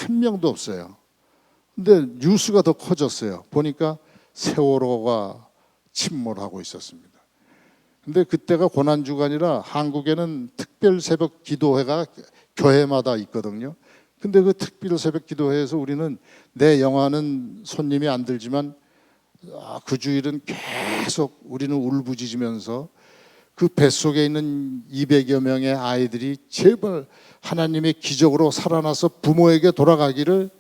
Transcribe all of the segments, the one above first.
한 명도 없어요. 근데 뉴스가 더 커졌어요. 보니까 세월호가 침몰하고 있었습니다. 근데 그때가 고난주간이라 한국에는 특별 새벽 기도회가 교회마다 있거든요. 근데 그 특별 새벽 기도회에서 우리는 내 영화는 손님이 안 들지만 그 주일은 계속 우리는 울부짖으면서 그 뱃속에 있는 200여 명의 아이들이 제발 하나님의 기적으로 살아나서 부모에게 돌아가기를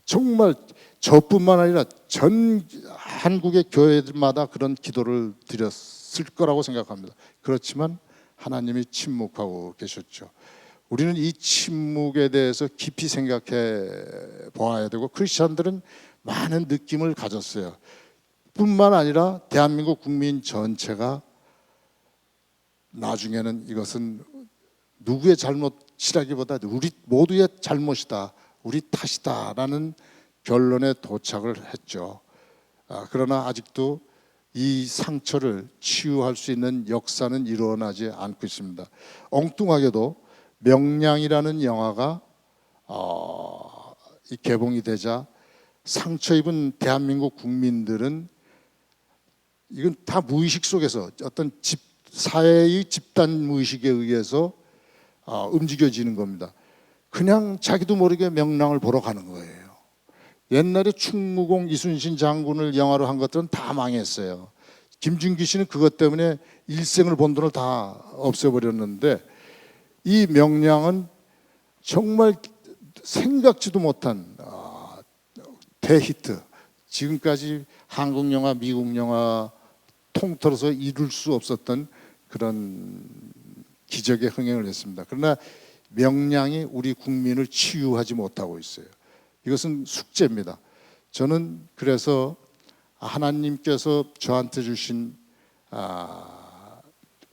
정말 저뿐만 아니라 전 한국의 교회들마다 그런 기도를 드렸을 거라고 생각합니다. 그렇지만 하나님이 침묵하고 계셨죠. 우리는 이 침묵에 대해서 깊이 생각해 보아야 되고, 크리스천들은 많은 느낌을 가졌어요. 뿐만 아니라 대한민국 국민 전체가 나중에는 이것은 누구의 잘못이라기보다 우리 모두의 잘못이다, 우리 탓이다라는 결론에 도착을 했죠. 그러나 아직도 이 상처를 치유할 수 있는 역사는 일어나지 않고 있습니다. 엉뚱하게도 명량이라는 영화가 이 개봉이 되자 상처 입은 대한민국 국민들은 이건 다 무의식 속에서 어떤 사회의 집단 무의식에 의해서 움직여지는 겁니다. 그냥 자기도 모르게 명랑을 보러 가는 거예요. 옛날에 충무공 이순신 장군을 영화로 한 것들은 다 망했어요. 김준기 씨는 그것 때문에 일생을 본 돈을 다 없애버렸는데, 이 명량은 정말 생각지도 못한 대히트. 지금까지 한국 영화, 미국 영화 통틀어서 이룰 수 없었던 그런 기적의 흥행을 했습니다. 그러나 명량이 우리 국민을 치유하지 못하고 있어요. 이것은 숙제입니다. 저는 그래서 하나님께서 저한테 주신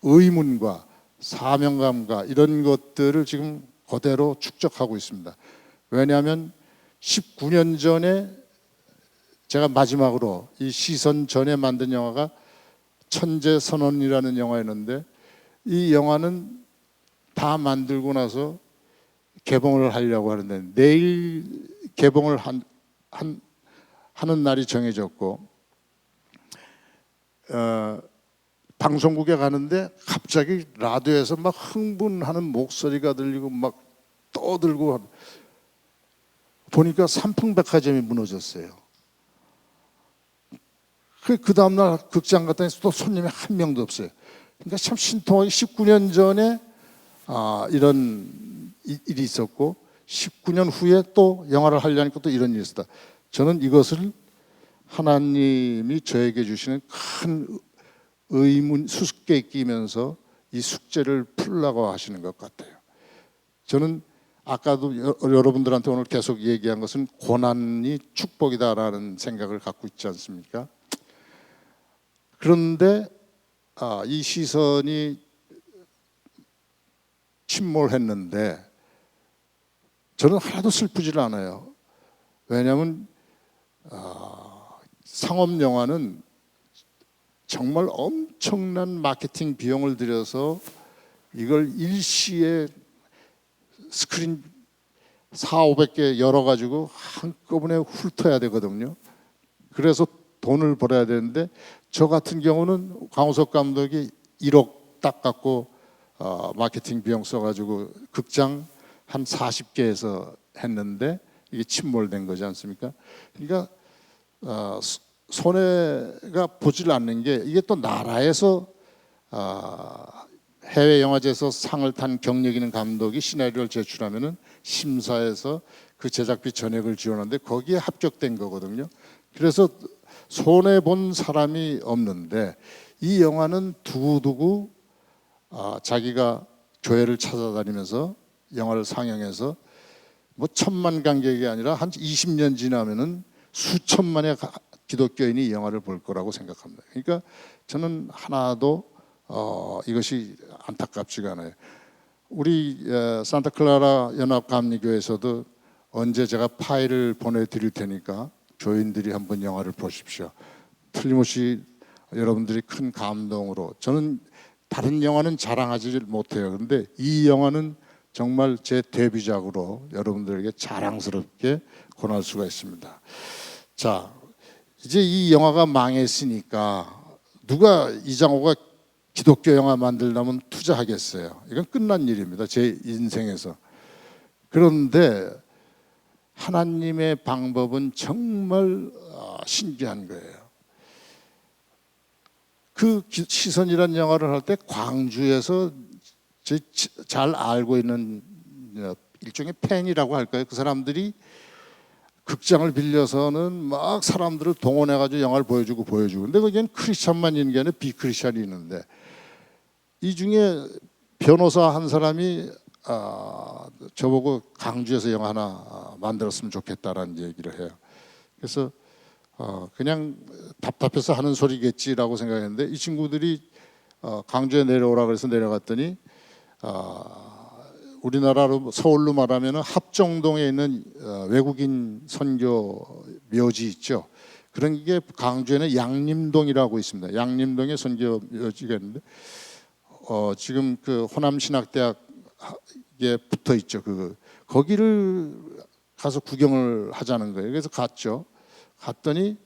의문과 사명감과 이런 것들을 지금 그대로 축적하고 있습니다. 왜냐하면 19년 전에 제가 마지막으로 이 시선 전에 만든 영화가 천재선언이라는 영화였는데, 이 영화는 다 만들고 나서 개봉을 하려고 하는데 내일 개봉을 하는 날이 정해졌고, 방송국에 가는데 갑자기 라디오에서 막 흥분하는 목소리가 들리고 막 떠들고, 보니까 삼풍백화점이 무너졌어요. 그 다음날 극장 갔더니 또 손님이 한 명도 없어요. 그러니까 참 신통하게 19년 전에 이런 일이 있었고 19년 후에 또 영화를 하려니까 또 이런 일이 있었다. 저는 이것을 하나님이 저에게 주시는 큰 의문, 수수께끼면서 이 숙제를 풀라고 하시는 것 같아요. 저는 아까도 여러분들한테 오늘 계속 얘기한 것은 고난이 축복이다라는 생각을 갖고 있지 않습니까? 그런데 이 시선이 침몰했는데 저는 하나도 슬프질 않아요. 왜냐하면 상업 영화는 정말 엄청난 마케팅 비용을 들여서 이걸 일시에 스크린 400~500개 열어가지고 한꺼번에 훑어야 되거든요. 그래서 돈을 벌어야 되는데, 저 같은 경우는 강호석 감독이 1억 딱 갖고 마케팅 비용 써가지고 극장 한 40개에서 했는데 이게 침몰된 거지 않습니까? 그러니까 손해가 보질 않는 게, 이게 또 나라에서 해외 영화제에서 상을 탄 경력 있는 감독이 시나리오를 제출하면은 심사해서 그 제작비 전액을 지원하는데 거기에 합격된 거거든요. 그래서 손해 본 사람이 없는데, 이 영화는 두고두고 자기가 교회를 찾아다니면서 영화를 상영해서 뭐 1000만 관객이 아니라 한 20년 지나면은 수천만의 기독교인이 이 영화를 볼 거라고 생각합니다. 그러니까 저는 하나도 이것이 안타깝지가 않아요. 우리 산타클라라 연합감리교회에서도 언제 제가 파일을 보내드릴 테니까 교인들이 한번 영화를 보십시오. 틀림없이 여러분들이 큰 감동으로, 저는 다른 영화는 자랑하지 못해요. 그런데 이 영화는 정말 제 데뷔작으로 여러분들에게 자랑스럽게 권할 수가 있습니다. 자, 이제 이 영화가 망했으니까 누가 이장호가 기독교 영화 만들려면 투자하겠어요. 이건 끝난 일입니다. 제 인생에서. 그런데 하나님의 방법은 정말 신기한 거예요. 그 시선이라는 영화를 할 때 광주에서 잘 알고 있는 일종의 팬이라고 할까요? 그 사람들이 극장을 빌려서는 막 사람들을 동원해가지고 영화를 보여주고. 근데 거기엔 크리스찬만 있는 게 아니라 비크리스찬이 있는데 이 중에 변호사 한 사람이 저보고 강주에서 영화 하나 만들었으면 좋겠다라는 얘기를 해요. 그래서 그냥 답답해서 하는 소리겠지라고 생각했는데 이 친구들이 강주에 내려오라 그래서 내려갔더니 우리나라로 서울로 말하면 합정동에 있는 외국인 선교 묘지 있죠. 그런 게 강주에는 양림동이라고 있습니다. 양림동에 선교 묘지가 있는데 지금 그 호남신학대학에 붙어 있죠. 거기를 가서 구경을 하자는 거예요. 그래서 갔죠. 갔더니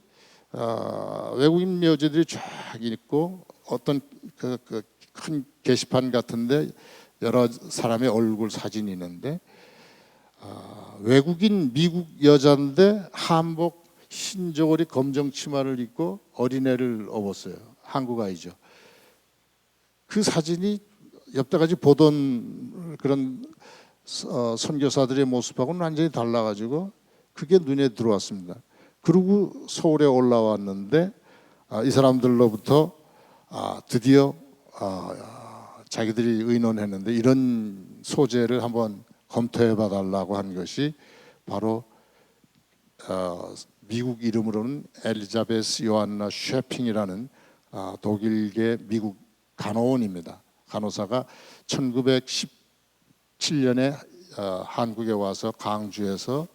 외국인 묘지들이 쫙 있고 어떤 큰 게시판 같은데 여러 사람의 얼굴 사진이 있는데 외국인 미국 여자인데 한복 흰 저고리 검정 치마를 입고 어린애를 업었어요. 한국 아이죠. 그 사진이 여태까지 보던 그런 선교사들의 모습하고는 완전히 달라가지고 그게 눈에 들어왔습니다. 그리고 서울에 올라왔는데 이 사람들로부터 드디어 자기들이 의논했는데 이런 소재를 한번 검토해 봐달라고 한 것이 바로 미국 이름으로는 엘리자베스 요한나 쉐핑이라는 독일계 미국 간호원입니다. 간호사가 1917년에 한국에 와서 강주에서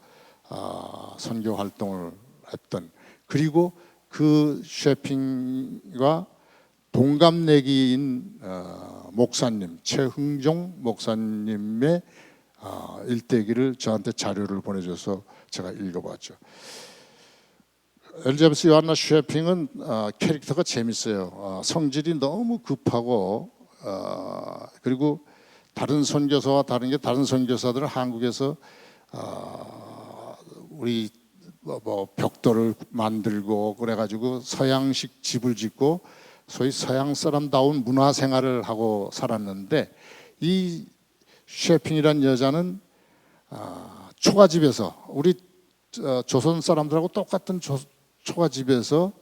선교 활동을 했던, 그리고 그 쉐핑과 동갑내기인 목사님 최흥종 목사님의 일대기를 저한테 자료를 보내줘서 제가 읽어봤죠. 엘리자베스 요한나 쉐핑은 캐릭터가 재밌어요. 성질이 너무 급하고 그리고 다른 선교사와 다른 게, 다른 선교사들은 한국에서 우리 뭐 벽돌을 만들고 그래가지고 서양식 집을 짓고 소위 서양 사람다운 문화 생활을 하고 살았는데 이 쉐핑이란 여자는 초가집에서 우리 조선 사람들하고 똑같은 초가집에서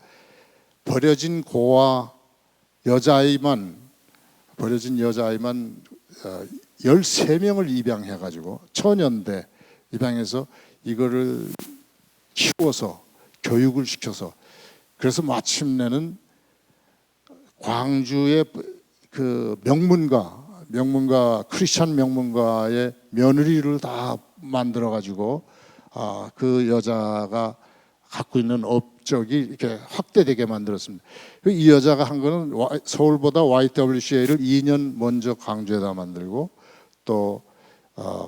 버려진 고아 여자아이만 13명을 입양해가지고 처년대 입양해서 이거를 키워서 교육을 시켜서, 그래서 마침내는 광주의 그 명문가 크리스찬 명문가의 며느리를 다 만들어 가지고 그 여자가 갖고 있는 업적이 이렇게 확대되게 만들었습니다. 이 여자가 한 거는 서울보다 YWCA를 2년 먼저 강주에다 만들고 또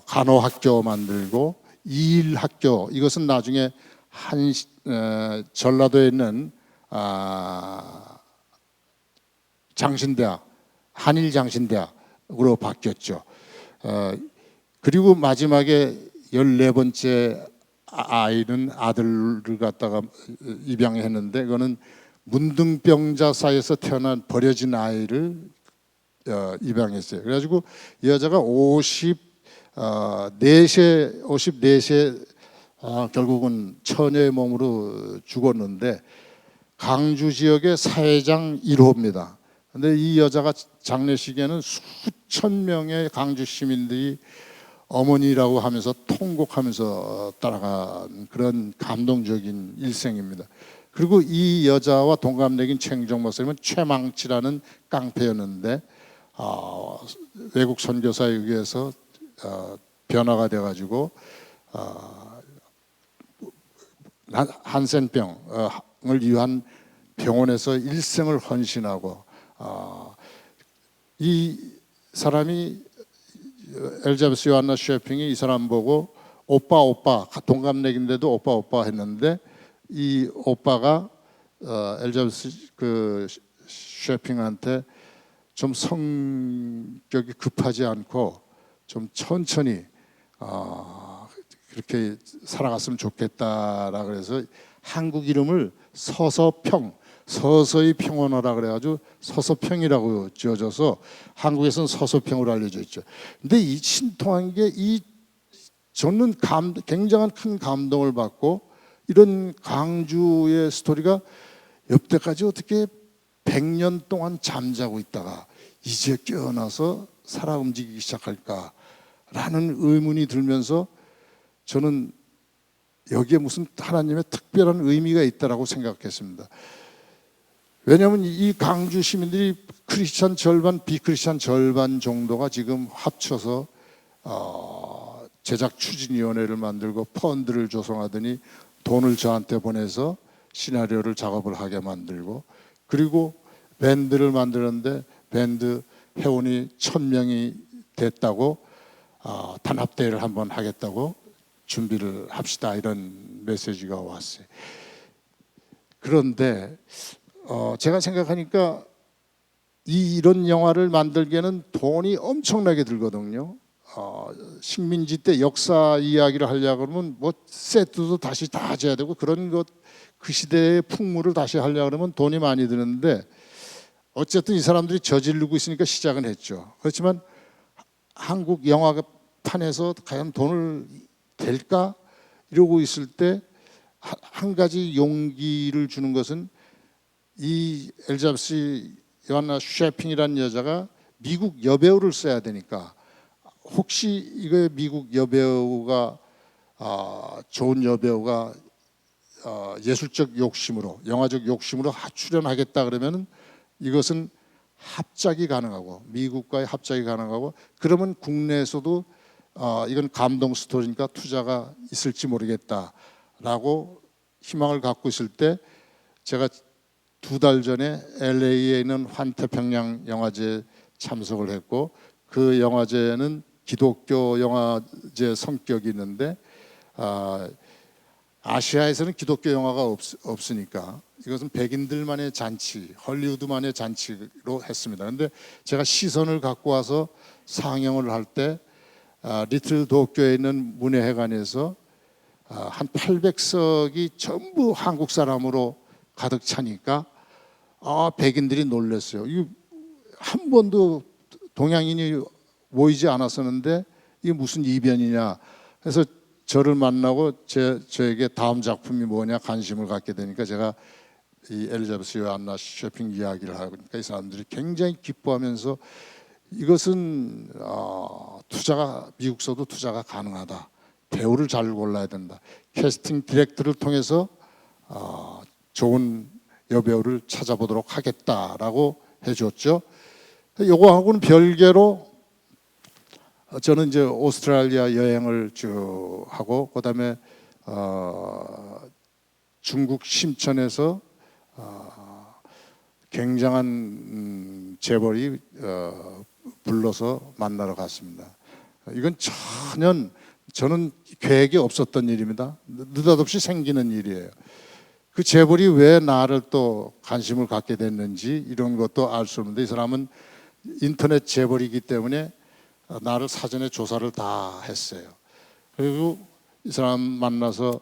간호학교 만들고 이일학교, 이것은 나중에 전라도에 있는 장신대학, 한일장신대학으로 바뀌었죠. 그리고 마지막에 14번째 아이는 아들을 갖다가 입양했는데 그거는 문둥병자사에서 태어난 버려진 아이를 입양했어요. 그래가지고 이 여자가 54세 결국은 처녀의 몸으로 죽었는데 강주 지역의 사회장 1호입니다. 근데 이 여자가 장례식에는 수천 명의 강주 시민들이 어머니라고 하면서 통곡하면서 따라간 그런 감동적인 일생입니다. 그리고 이 여자와 동갑내긴 최흥종 목사님은 최망치라는 깡패였는데 외국 선교사에 의해서 변화가 돼가지고 한센병을 위한 병원에서 일생을 헌신하고 이 사람이 엘자베스 요한나 셰핑이 이 사람 보고 오빠 오빠, 동갑내기인데도 오빠 오빠 했는데, 이 오빠가 엘자베스 그 셰핑한테 좀 성격이 급하지 않고 좀 천천히 그렇게 살아갔으면 좋겠다라 그래서 한국 이름을 서서평, 서서히 평온하라 그래가지고 서서평이라고 지어져서 한국에서는 서서평으로 알려져 있죠. 근데 이 신통한 게 저는 굉장한 큰 감동을 받고, 이런 강주의 스토리가 여태까지 어떻게 100년 동안 잠자고 있다가 이제 깨어나서 살아 움직이기 시작할까라는 의문이 들면서 저는 여기에 무슨 하나님의 특별한 의미가 있다라고 생각했습니다. 왜냐하면 이 강주 시민들이 크리스찬 절반, 비크리스찬 절반 정도가 지금 합쳐서 제작 추진위원회를 만들고 펀드를 조성하더니 돈을 저한테 보내서 시나리오를 작업을 하게 만들고, 그리고 밴드를 만들었는데 밴드 회원이 1000명이 됐다고 단합대회를 한번 하겠다고 준비를 합시다, 이런 메시지가 왔어요. 그런데 제가 생각하니까 이런 영화를 만들기에는 돈이 엄청나게 들거든요. 식민지 때 역사 이야기를 하려고 그러면 뭐 세트도 다시 다 져야 되고, 그런 것 그 시대의 풍물을 다시 하려고 그러면 돈이 많이 드는데, 어쨌든 이 사람들이 저지르고 있으니까 시작은 했죠. 그렇지만 한국 영화판에서 과연 돈을 될까 이러고 있을 때 한 가지 용기를 주는 것은, 이 엘자베스 요한나 셰핑이라는 여자가 미국 여배우를 써야 되니까, 혹시 이거 미국 여배우가 좋은 여배우가 예술적 욕심으로, 영화적 욕심으로 출연하겠다 그러면은 이것은 합작이 가능하고, 미국과의 합작이 가능하고, 그러면 국내에서도 이건 감동 스토리니까 투자가 있을지 모르겠다라고 희망을 갖고 있을 때, 제가 2달 전에 LA에 있는 환태평양 영화제에 참석을 했고, 그 영화제는 기독교 영화제 성격이 있는데 아시아에서는 기독교 영화가 없으니까 이것은 백인들만의 잔치, 헐리우드만의 잔치로 했습니다. 그런데 제가 시선을 갖고 와서 상영을 할 때 리틀 도쿄에 있는 문예회관에서 한 800석이 전부 한국 사람으로 가득 차니까 백인들이 놀랐어요. 한 번도 동양인이 모이지 않았었는데 이게 무슨 이변이냐. 그래서 저를 만나고 저에게 다음 작품이 뭐냐 관심을 갖게 되니까, 제가 이 엘자베스 요한나 셰핑 이야기를 하니까 이 사람들이 굉장히 기뻐하면서 이것은 투자가, 미국서도 투자가 가능하다. 배우를 잘 골라야 된다. 캐스팅 디렉터를 통해서 좋은 여배우를 찾아보도록 하겠다라고 해줬죠. 요거하고는 별개로 저는 이제 오스트레일리아 여행을 쭉 하고, 그다음에 중국 심천에서 굉장한 재벌이 불러서 만나러 갔습니다. 이건 전혀 저는 계획이 없었던 일입니다. 느닷없이 생기는 일이에요. 그 재벌이 왜 나를 또 관심을 갖게 됐는지 이런 것도 알 수 없는데, 이 사람은 인터넷 재벌이기 때문에 나를 사전에 조사를 다 했어요. 그리고 이 사람 만나서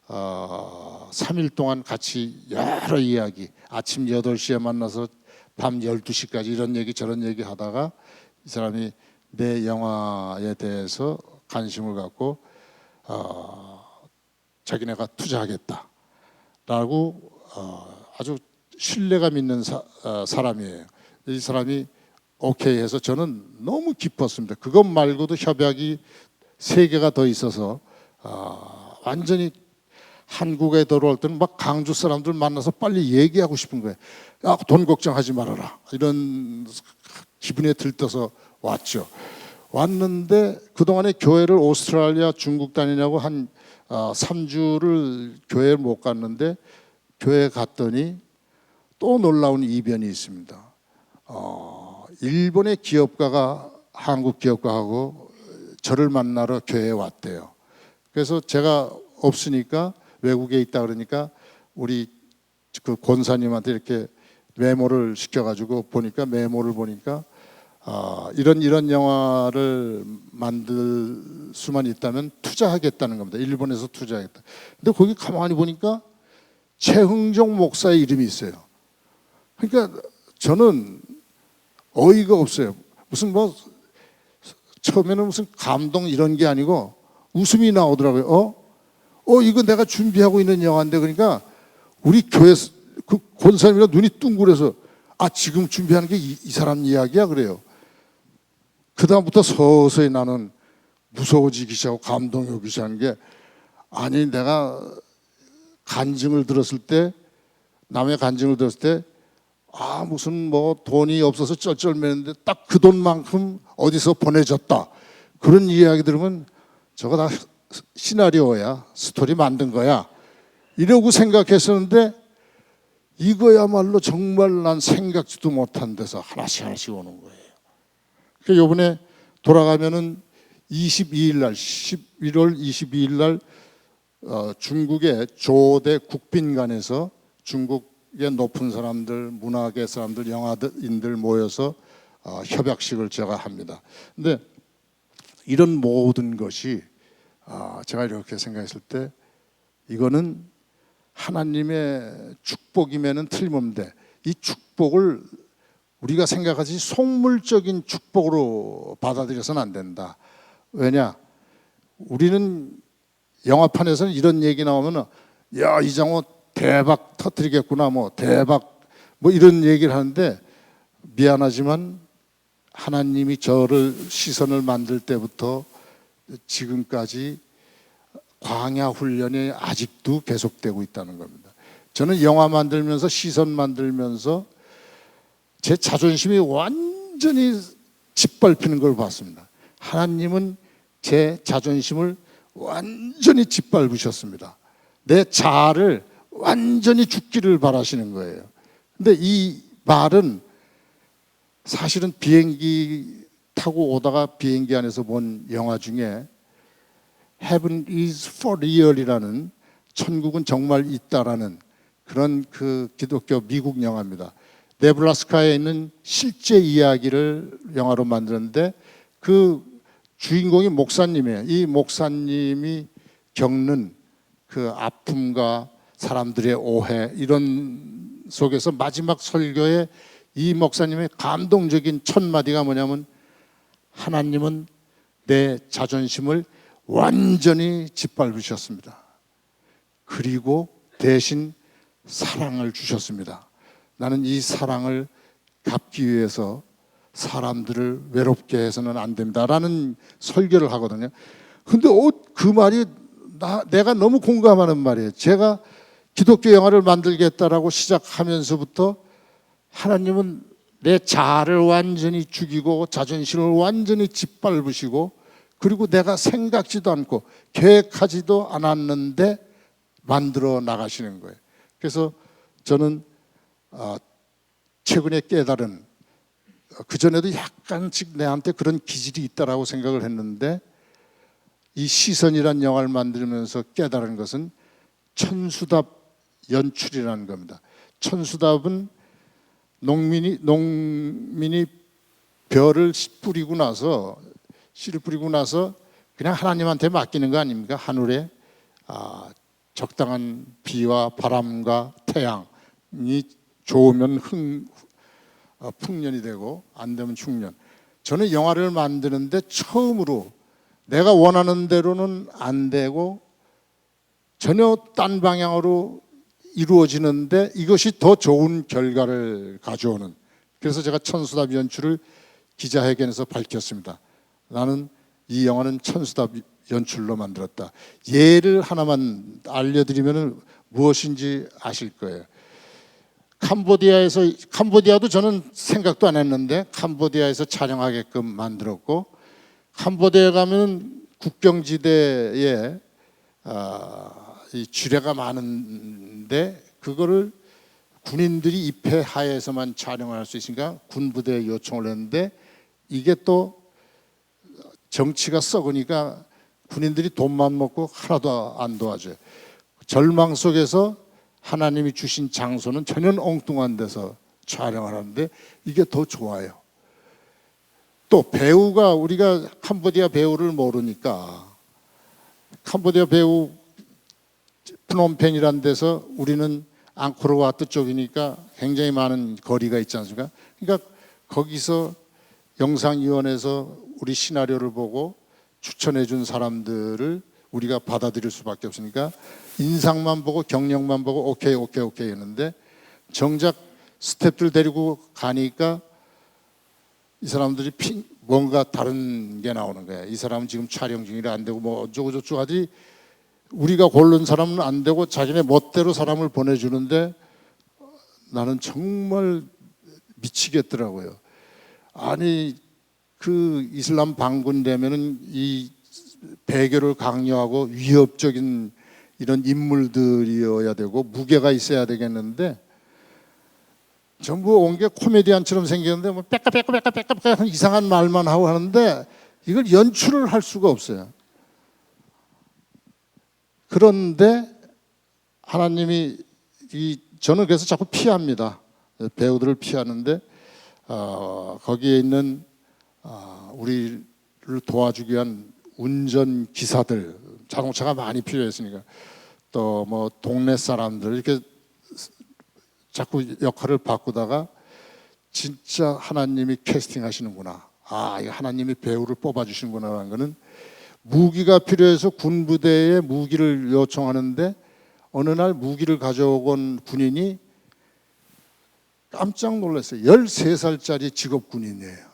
3일 동안 같이 여러 이야기, 아침 8시에 만나서 밤 12시까지 이런 얘기 저런 얘기 하다가 이 사람이 내 영화에 대해서 관심을 갖고 자기네가 투자하겠다라고 아주 신뢰감 있는 사람이에요. 이 사람이 오케이 해서 저는 너무 기뻤습니다. 그것 말고도 협약이 3개가 더 있어서 완전히 한국에 들어올 때는 막 강주 사람들 만나서 빨리 얘기하고 싶은 거예요. 야, 돈 걱정하지 말아라. 이런 기분에 들떠서 왔죠. 왔는데 그동안에 교회를 오스트레일리아, 중국 다니냐고 한 3주를 교회를 못 갔는데, 교회 갔더니 또 놀라운 이변이 있습니다. 일본의 기업가가 한국 기업가하고 저를 만나러 교회에 왔대요. 그래서 제가 없으니까 외국에 있다 그러니까 우리 그 권사님한테 이렇게 메모를 시켜가지고 보니까 메모를 보니까 이런 영화를 만들 수만 있다면 투자하겠다는 겁니다. 일본에서 투자하겠다. 근데 거기 가만히 보니까 최흥종 목사의 이름이 있어요. 그러니까 저는 어이가 없어요. 무슨 뭐 처음에는 무슨 감동 이런 게 아니고 웃음이 나오더라고요. 이거 내가 준비하고 있는 영화인데 그러니까 우리 교회 그 권사님이랑 눈이 둥그래서 지금 준비하는 게 이 사람 이야기야 그래요. 그 다음부터 서서히 나는 무서워지기 시작하고 감동이 오기 시작한 게 내가 간증을 들었을 때 남의 간증을 들었을 때 무슨 뭐 돈이 없어서 쩔쩔매는데 딱 그 돈만큼 어디서 보내줬다 그런 이야기 들으면 저거 다 시나리오야 스토리 만든 거야 이러고 생각했었는데 이거야말로 정말 난 생각지도 못한 데서 하나씩 오는 거예요. 그러니까 이번에 돌아가면은 22일 날 11월 22일 날 중국의 조대 국빈관에서 중국의 높은 사람들, 문학의 사람들, 영화인들 모여서 협약식을 제가 합니다. 근데 이런 모든 것이 제가 이렇게 생각했을 때 이거는 하나님의 축복임에는 틀림없는데 이 축복을 우리가 생각하지 속물적인 축복으로 받아들여서는 안 된다. 왜냐? 우리는 영화판에서는 이런 얘기 나오면 야 이장호 대박 터뜨리겠구나 뭐 대박 뭐 이런 얘기를 하는데 미안하지만 하나님이 저를 시선을 만들 때부터 지금까지 광야 훈련이 아직도 계속되고 있다는 겁니다. 저는 영화 만들면서 시선 만들면서 제 자존심이 완전히 짓밟히는 걸 봤습니다. 하나님은 제 자존심을 완전히 짓밟으셨습니다. 내 자아를 완전히 죽기를 바라시는 거예요. 근데 이 말은 사실은 비행기 타고 오다가 비행기 안에서 본 영화 중에 Heaven is for real이라는 천국은 정말 있다라는 그런 그 기독교 미국 영화입니다. 네브라스카에 있는 실제 이야기를 영화로 만들었는데 그 주인공이 목사님이에요. 이 목사님이 겪는 그 아픔과 사람들의 오해 이런 속에서 마지막 설교에 이 목사님의 감동적인 첫 마디가 뭐냐면 하나님은 내 자존심을 완전히 짓밟으셨습니다. 그리고 대신 사랑을 주셨습니다. 나는 이 사랑을 갚기 위해서 사람들을 외롭게 해서는 안 됩니다라는 설교를 하거든요. 근데 그 말이 내가 너무 공감하는 말이에요. 제가 기독교 영화를 만들겠다라고 시작하면서부터 하나님은 내 자아를 완전히 죽이고 자존심을 완전히 짓밟으시고 그리고 내가 생각지도 않고 계획하지도 않았는데 만들어 나가시는 거예요. 그래서 저는 최근에 깨달은 그전에도 약간씩 내한테 그런 기질이 있다라고 생각을 했는데 이 시선이란 영화를 만들면서 깨달은 것은 천수답 연출이라는 겁니다. 천수답은 농민이 벼를 뿌리고 나서 씨를 뿌리고 나서 그냥 하나님한테 맡기는 거 아닙니까? 하늘에 적당한 비와 바람과 태양이 좋으면 풍년이 되고 안 되면 충년. 저는 영화를 만드는데 처음으로 내가 원하는 대로는 안 되고 전혀 딴 방향으로 이루어지는데 이것이 더 좋은 결과를 가져오는, 그래서 제가 천수답 연출을 기자회견에서 밝혔습니다. 나는 이 영화는 천수답 연출로 만들었다. 예를 하나만 알려드리면 무엇인지 아실 거예요. 캄보디아도 저는 생각도 안 했는데 캄보디아에서 촬영하게끔 만들었고, 캄보디아에 가면 국경지대에 이 주례가 많은데 그거를 군인들이 입회하에서만 촬영을 할 수 있으니까 군부대에 요청을 했는데 이게 또 정치가 썩으니까 군인들이 돈만 먹고 하나도 안 도와줘요. 절망 속에서 하나님이 주신 장소는 전혀 엉뚱한 데서 촬영을 하는데 이게 더 좋아요. 또 배우가, 우리가 캄보디아 배우를 모르니까, 캄보디아 배우 프놈펜이라는 데서 우리는 앙코르와트 쪽이니까 굉장히 많은 거리가 있지 않습니까? 그러니까 거기서 영상위원회에서 우리 시나리오를 보고 추천해 준 사람들을 우리가 받아들일 수밖에 없으니까 인상만 보고 경력만 보고 오케이 했는데, 정작 스태프들 데리고 가니까 이 사람들이 뭔가 다른 게 나오는 거야. 이 사람은 지금 촬영 중이라 안 되고 뭐 어쩌고저쩌고 하지, 우리가 고른 사람은 안 되고 자기네 멋대로 사람을 보내주는데 나는 정말 미치겠더라고요. 아니, 그 이슬람 반군 되면은 이 배교를 강요하고 위협적인 이런 인물들이어야 되고 무게가 있어야 되겠는데, 전부 온 게 코미디언처럼 생겼는데 뭐 빽까빽까빽까빽까 이상한 말만 하고 하는데 이걸 연출을 할 수가 없어요. 그런데 하나님이 저는 그래서 자꾸 피합니다. 배우들을 피하는데 거기에 있는 우리를 도와주기 위한 운전 기사들, 자동차가 많이 필요했으니까, 또 뭐 동네 사람들, 이렇게 자꾸 역할을 바꾸다가 진짜 하나님이 캐스팅하시는구나, 이거 하나님이 배우를 뽑아주시는구나라는 거는, 무기가 필요해서 군부대에 무기를 요청하는데 어느 날 무기를 가져온 군인이 깜짝 놀랐어요. 13살짜리 직업 군인이에요.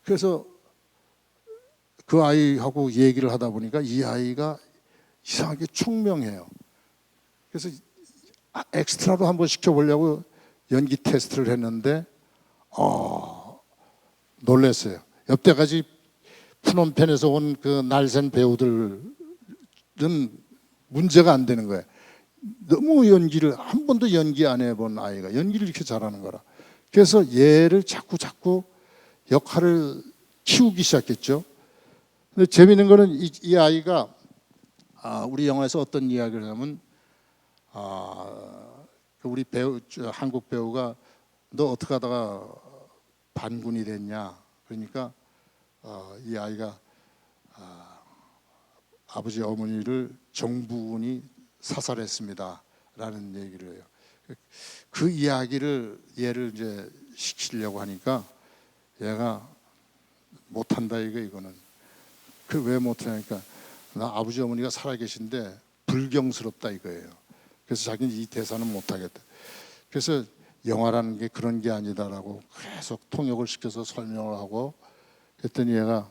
그래서 그 아이하고 얘기를 하다 보니까 이 아이가 이상하게 총명해요. 그래서 엑스트라로 한번 시켜보려고 연기 테스트를 했는데 놀랐어요. 여태까지 프놈펜에서 온 그 날쌘 배우들은 문제가 안 되는 거예요. 너무 연기를 한 번도 연기 안 해본 아이가 연기를 이렇게 잘하는 거라. 그래서 얘를 자꾸 역할을 키우기 시작했죠. 근데 재미있는 거는 이 아이가 우리 영화에서 어떤 이야기를 하면 우리 배우, 한국 배우가 너 어떻게 하다가 반군이 됐냐, 그러니까 이 아이가 아버지 어머니를 정부군이 사살했습니다 라는 얘기를 해요. 그 이야기를 얘를 이제 시키려고 하니까 얘가 못한다, 이거는. 그 왜 못하냐니까, 나 아버지 어머니가 살아계신데 불경스럽다 이거예요. 그래서 자기는 이 대사는 못하겠다. 그래서 영화라는 게 그런 게 아니다라고 계속 통역을 시켜서 설명을 하고 했더니 얘가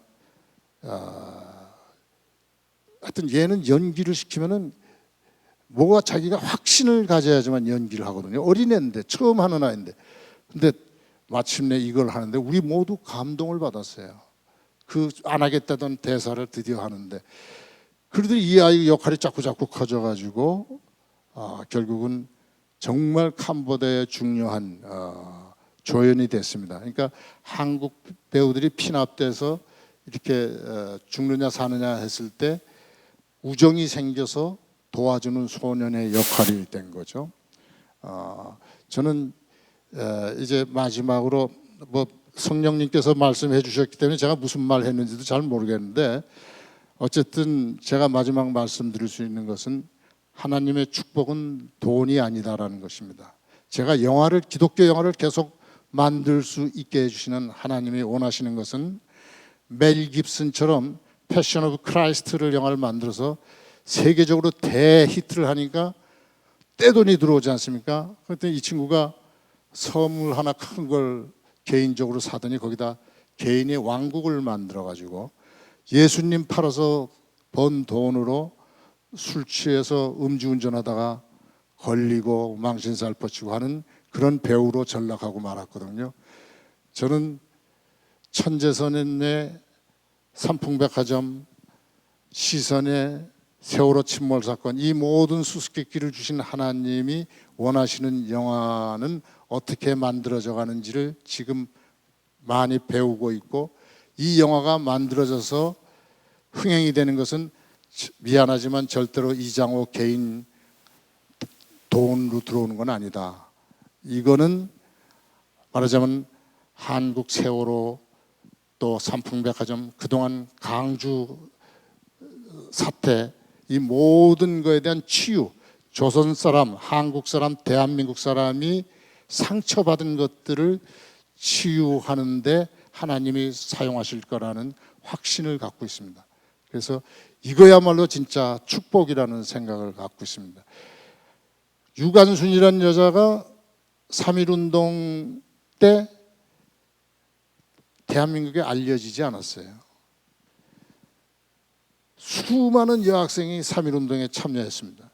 하여튼 얘는 연기를 시키면은 뭐가 자기가 확신을 가져야지만 연기를 하거든요. 어린애인데, 처음 하는 아이인데. 근데 마침내 이걸 하는데 우리 모두 감동을 받았어요. 그 안 하겠다던 대사를 드디어 하는데, 그래도 이 아이 역할이 자꾸 커져가지고 결국은 정말 캄보디아의 중요한 조연이 됐습니다. 그러니까 한국 배우들이 피납돼서 이렇게 죽느냐 사느냐 했을 때 우정이 생겨서 도와주는 소년의 역할이 된 거죠. 저는 이제 마지막으로 뭐 성령님께서 말씀해 주셨기 때문에 제가 무슨 말 했는지도 잘 모르겠는데, 어쨌든 제가 마지막 말씀드릴 수 있는 것은 하나님의 축복은 돈이 아니다라는 것입니다. 제가 기독교 영화를 계속 만들 수 있게 해주시는 하나님이 원하시는 것은 멜 깁슨처럼 패션 오브 크라이스트를 영화를 만들어서 세계적으로 대히트를 하니까 떼돈이 들어오지 않습니까? 그랬더니 이 친구가 선물 하나 큰 걸 개인적으로 사더니 거기다 개인의 왕국을 만들어가지고 예수님 팔아서 번 돈으로 술 취해서 음주운전하다가 걸리고 망신살 뻗치고 하는 그런 배우로 전락하고 말았거든요. 저는 천재선의 삼풍백화점, 시선의 세월호 침몰 사건, 이 모든 수수께끼를 주신 하나님이 원하시는 영화는 어떻게 만들어져 가는지를 지금 많이 배우고 있고, 이 영화가 만들어져서 흥행이 되는 것은 미안하지만 절대로 이장호 개인 돈으로 들어오는 건 아니다. 이거는 말하자면 한국 세월호 또 삼풍백화점 그동안 강주 사태 이 모든 것에 대한 치유, 조선 사람, 한국 사람, 대한민국 사람이 상처받은 것들을 치유하는데 하나님이 사용하실 거라는 확신을 갖고 있습니다. 그래서 이거야말로 진짜 축복이라는 생각을 갖고 있습니다. 유관순이라는 여자가 3.1운동 때 대한민국에 알려지지 않았어요. 수많은 여학생이 3.1운동에 참여했습니다.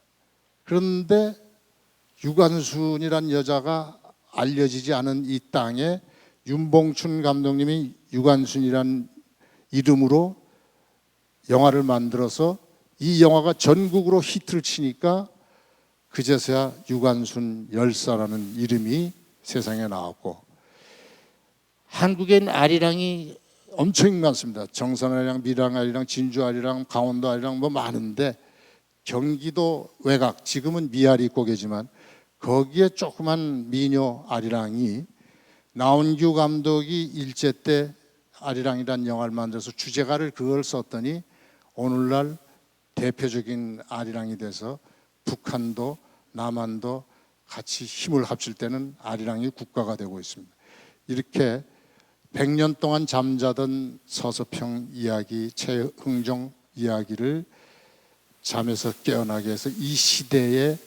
그런데 유관순이라는 여자가 알려지지 않은 이 땅에 윤봉춘 감독님이 유관순이라는 이름으로 영화를 만들어서 이 영화가 전국으로 히트를 치니까 그제서야 유관순 열사라는 이름이 세상에 나왔고, 한국엔 아리랑이 엄청 많습니다. 정선 아리랑, 밀양 아리랑, 진주 아리랑, 강원도 아리랑 뭐 많은데 경기도 외곽, 지금은 미아리 있고 계지만 거기에 조그만 미녀 아리랑이 나온규 감독이 일제 때 아리랑이라는 영화를 만들어서 주제가를 그걸 썼더니 오늘날 대표적인 아리랑이 돼서 북한도 남한도 같이 힘을 합칠 때는 아리랑이 국가가 되고 있습니다. 이렇게 100년 동안 잠자던 서서평 이야기, 최흥종 이야기를 잠에서 깨어나게 해서 이 시대의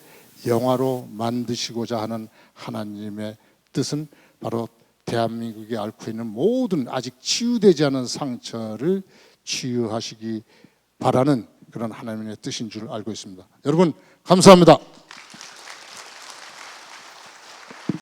영화로 만드시고자 하는 하나님의 뜻은 바로 대한민국이 앓고 있는 모든 아직 치유되지 않은 상처를 치유하시기 바라는 그런 하나님의 뜻인 줄 알고 있습니다. 여러분 감사합니다.